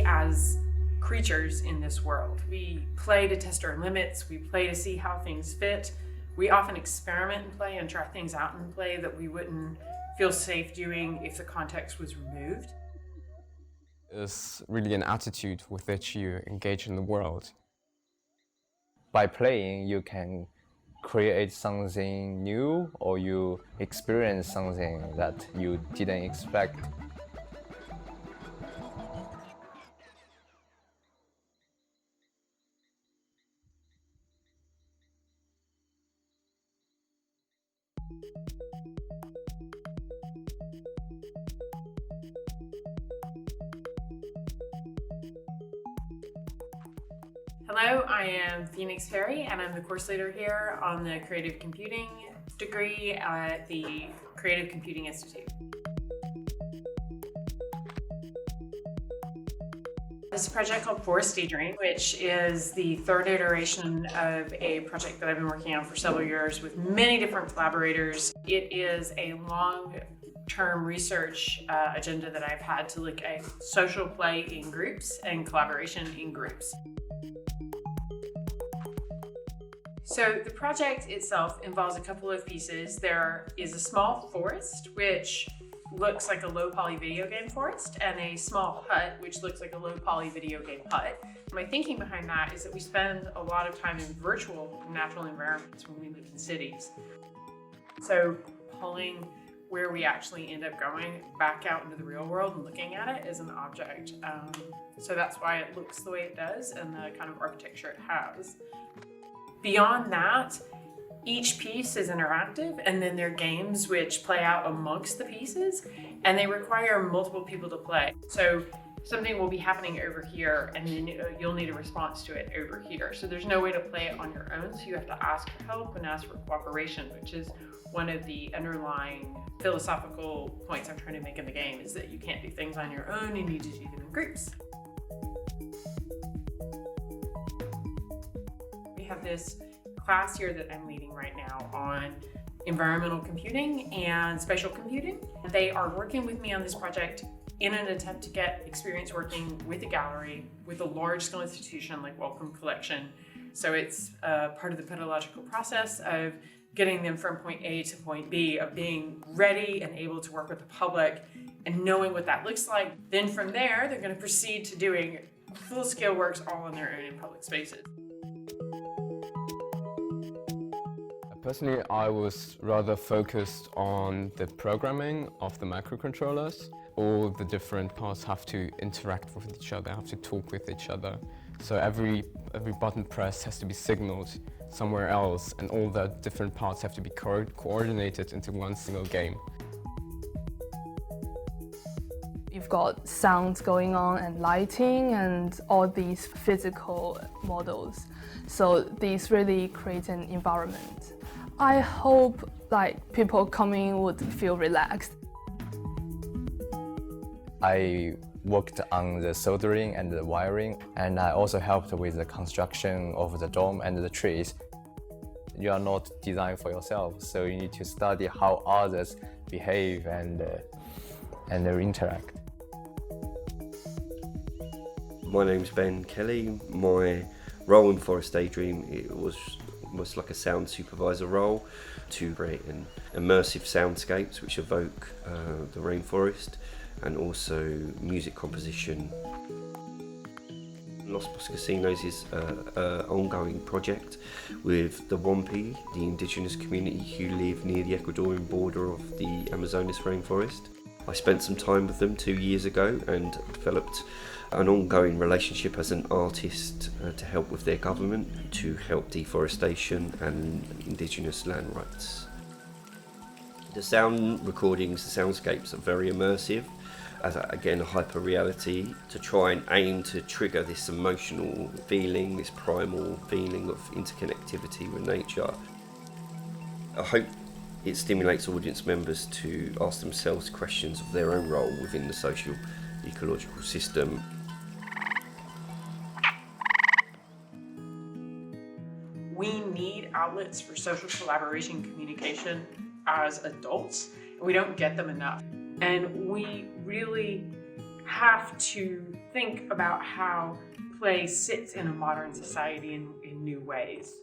play as creatures in this world. We play to test our limits, we play to see how things fit. We often experiment in play and try things out in play that we wouldn't feel safe doing if the context was removed. It's really an attitude with which you engage in the world. By playing, you can create something new, or you experience something that you didn't expect. Hello, I am Phoenix Perry, and I'm the course leader here on the Creative Computing degree at the Creative Computing Institute. This is a project called Forest Daydream, which is the third iteration of a project that I've been working on for several years with many different collaborators. It is a long-term research agenda that I've had to look at social play in groups and collaboration in groups. So the project itself involves a couple of pieces. There is a small forest, which looks like a low poly video game forest, and a small hut, which looks like a low poly video game hut. My thinking behind that is that we spend a lot of time in virtual natural environments when we live in cities. So pulling where we actually end up going back out into the real world and looking at it as an object. So that's why it looks the way it does and the kind of architecture it has. Beyond that, each piece is interactive, and then there are games which play out amongst the pieces, and they require multiple people to play. So something will be happening over here, and then you'll need a response to it over here. So there's no way to play it on your own, so you have to ask for help and ask for cooperation, which is one of the underlying philosophical points I'm trying to make in the game, is that you can't do things on your own, you need to do them in groups. We have this class here that I'm leading right now on environmental computing and spatial computing. They are working with me on this project in an attempt to get experience working with a gallery, with a large-scale institution like Wellcome collection. So it's part of the pedagogical process of getting them from point A to point B, of being ready and able to work with the public and knowing what that looks like. Then from there, they're going to proceed to doing full-scale works all on their own in public spaces. Personally, I was rather focused on the programming of the microcontrollers. All the different parts have to interact with each other, have to talk with each other. So every button press has to be signaled somewhere else, and all the different parts have to be coordinated into one single game. You've got sounds going on and lighting and all these physical models. So these really create an environment. I hope people coming would feel relaxed. I worked on the soldering and the wiring, and I also helped with the construction of the dome and the trees. You are not designed for yourself, so you need to study how others behave and interact. My name's Ben Kelly. My role in Forest Daydream, it was almost like a sound supervisor role to create an immersive soundscapes which evoke the rainforest, and also music composition. Los Casinos is an ongoing project with the Wampi, the indigenous community who live near the Ecuadorian border of the Amazonas rainforest. I spent some time with them 2 years ago and developed an ongoing relationship as an artist to help with their government, to help deforestation and indigenous land rights. The sound recordings, the soundscapes are very immersive, as again a hyper reality, to try and aim to trigger this emotional feeling, this primal feeling of interconnectivity with nature. I hope it stimulates audience members to ask themselves questions of their own role within the social ecological system. We need outlets for social collaboration communication as adults, and we don't get them enough. And we really have to think about how play sits in a modern society in new ways.